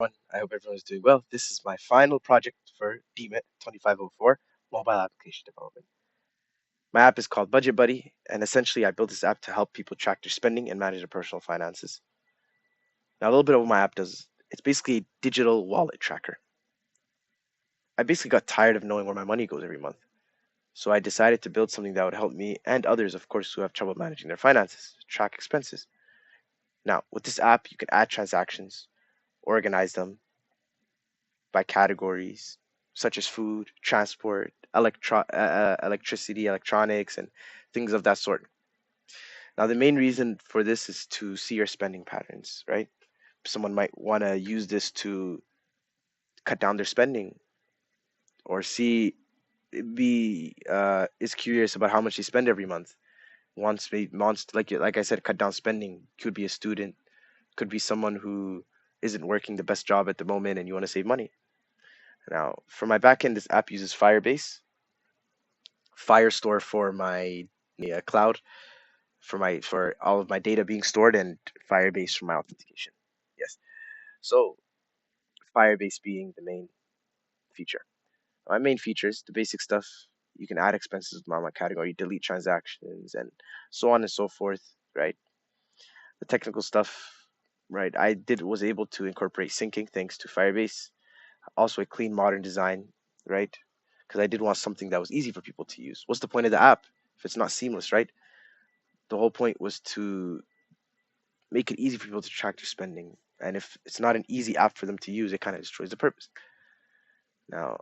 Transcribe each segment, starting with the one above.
I hope everyone's doing well. This is my final project for DMIT 2504, Mobile Application Development. My app is called Budget Buddy, and essentially I built this app to help people track their spending and manage their personal finances. Now, a little bit of what my app does, it's basically a digital wallet tracker. I basically got tired of knowing where my money goes every month. So I decided to build something that would help me and others, of course, who have trouble managing their finances, track expenses. Now, with this app, you can add transactions, organize them, by categories such as food, transport, electricity, electronics, and things of that sort. Now, the main reason for this is to see your spending patterns, right? Someone might want to use this to cut down their spending or see be is curious about how much they spend every month. Wants like I said, cut down spending. Could be a student, could be someone who isn't working the best job at the moment, and you want to save money. Now, for my backend, this app uses Firebase, Firestore for my cloud, for all of my data being stored, and Firebase for my authentication. Yes. So Firebase being the main feature. My main features, the basic stuff, you can add expenses with my category, delete transactions, and so on and so forth. Right. The technical stuff. Right. I did was able to incorporate syncing thanks to Firebase. Also a clean modern design. Right. Because I did want something that was easy for people to use. What's the point of the app if it's not seamless, right? The whole point was to make it easy for people to track their spending. And if it's not an easy app for them to use, it kind of destroys the purpose. Now,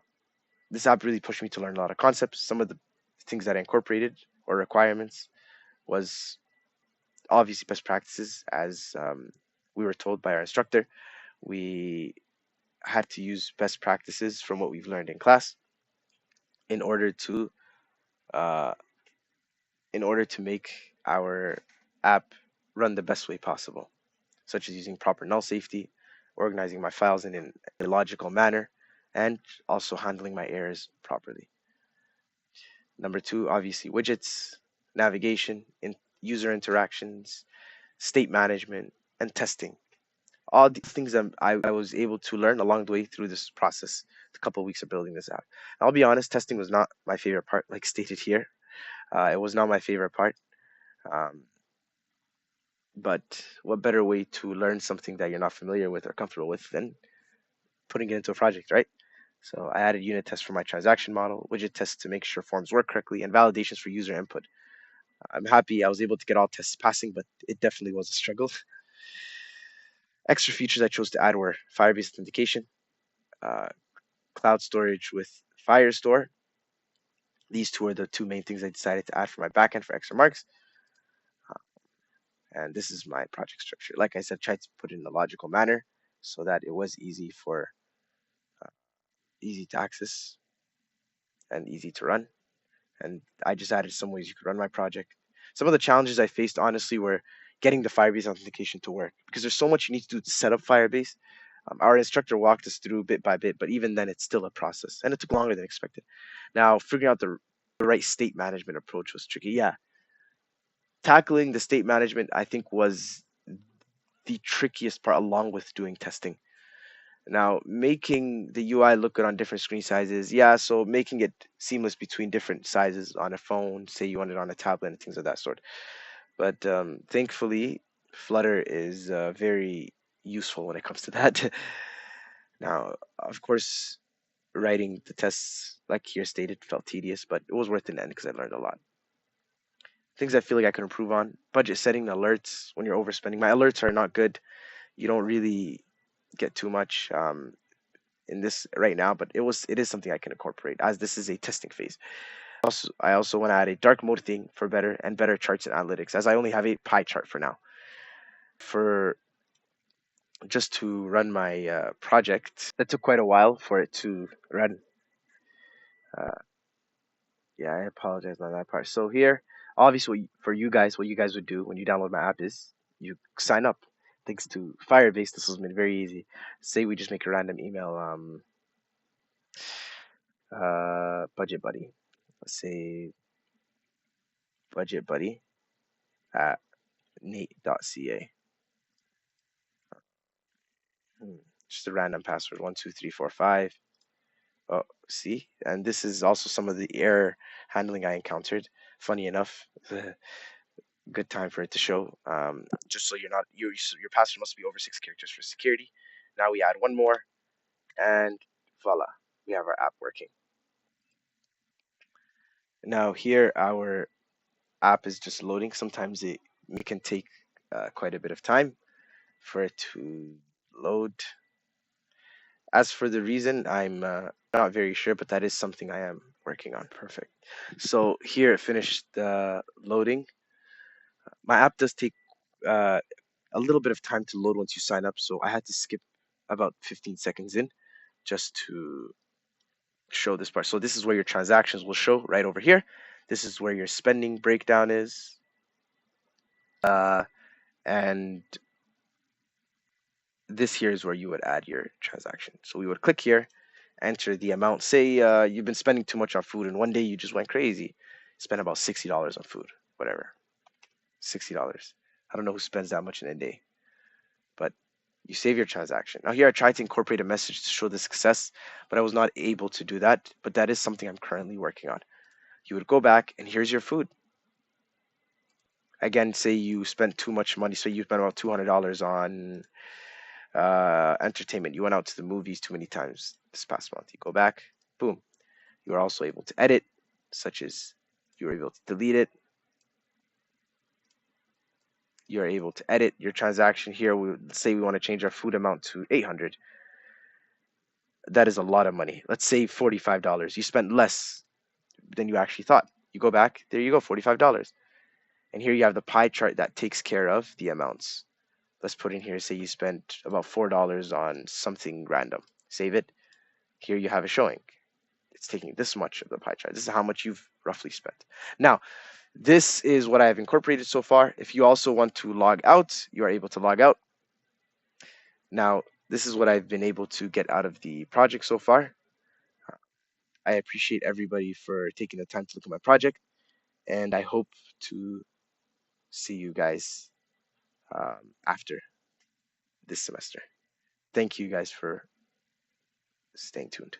this app really pushed me to learn a lot of concepts. Some of the things that I incorporated or requirements was obviously best practices, as we were told by our instructor. We had to use best practices from what we've learned in class in order to uh, make our app run the best way possible, such as using proper null safety, organizing my files in a logical manner, and also handling my errors properly. Number two, obviously, widgets, navigation, user interactions, state management, and testing. All these things I was able to learn along the way through this process, a couple of weeks of building this app. I'll be honest, testing was not my favorite part, like stated here. It was not my favorite part. Um, but what better way to learn something that you're not familiar with or comfortable with than putting it into a project, right? So I added unit tests for my transaction model, widget tests to make sure forms work correctly, and validations for user input. I'm happy I was able to get all tests passing, but it definitely was a struggle. Extra features I chose to add were Firebase authentication, uh, cloud storage with Firestore. These two are the two main things I decided to add for my backend for extra marks. And this is my project structure. Like I said, tried to put it in a logical manner so that it was uh, easy to access and easy to run. And I just added some ways you could run my project. Some of the challenges I faced, honestly, were getting the Firebase authentication to work because there's so much you need to do to set up Firebase. Our instructor walked us through bit by bit, but even then, it's still a process, and it took longer than expected. Now, figuring out the right state management approach was tricky. Yeah, tackling the state management, I think, was the trickiest part, along with doing testing. Now, making the UI look good on different screen sizes, yeah, so making it seamless between different sizes on a phone, say you want it on a tablet and things of that sort. But thankfully, Flutter is very useful when it comes to that. Now, of course, writing the tests, like here stated, felt tedious, but it was worth it in the end because I learned a lot. Things I feel like I could improve on: budget setting, alerts when you're overspending. My alerts are not good. You don't really get too much in this right now, but it is something I can incorporate as this is a testing phase. I also want to add a dark mode thing for better charts and analytics, as I only have a pie chart for now. For just to run my project, that took quite a while for it to run. Uh, yeah, I apologize on that part. So here, obviously, for you guys, what you guys would do when you download my app is you sign up. Thanks to Firebase, this has been very easy. Say we just make a random email, budget buddy. Let's say budget buddy at nate.ca. Hmm. just a random password, 12345. Oh, see, and this is also some of the error handling I encountered. Funny enough, good time for it to show. Just so you're not your password must be over 6 characters for security. Now we add one more, and voila, we have our app working. Now here our app is just loading. Sometimes it can take quite a bit of time for it to load. As for the reason, I'm not very sure, but that is something I am working on. Perfect. So here it finished loading. My app does take uh, a little bit of time to load once you sign up, so I had to skip about 15 seconds in just to show this part. So this is where your transactions will show right over here. This is where your spending breakdown is. And this here is where you would add your transaction. So we would click here, enter the amount. Say you've been spending too much on food, and one day you just went crazy, spent about $60 on food, whatever, $60. I don't know who spends that much in a day, but you save your transaction. Now here I tried to incorporate a message to show the success, but I was not able to do that. But that is something I'm currently working on. You would go back, and here's your food. Again, say you spent too much money, so you spent about $200 on entertainment. You went out to the movies too many times this past month. You go back, boom. You are also able to edit, such as you are able to delete it. You are able to edit your transaction here. Let's say we want to change our food amount to 800. That is a lot of money. Let's say $45. You spent less than you actually thought. You go back, there you go, $45. And here you have the pie chart that takes care of the amounts. Let's put in here, say you spent about $4 on something random. Save it. Here you have it showing. It's taking this much of the pie chart. This is how much you've roughly spent. Now, this is what I have incorporated so far. If you also want to log out, you are able to log out. Now, this is what I've been able to get out of the project so far. I appreciate everybody for taking the time to look at my project, and I hope to see you guys after this semester. Thank you guys for staying tuned.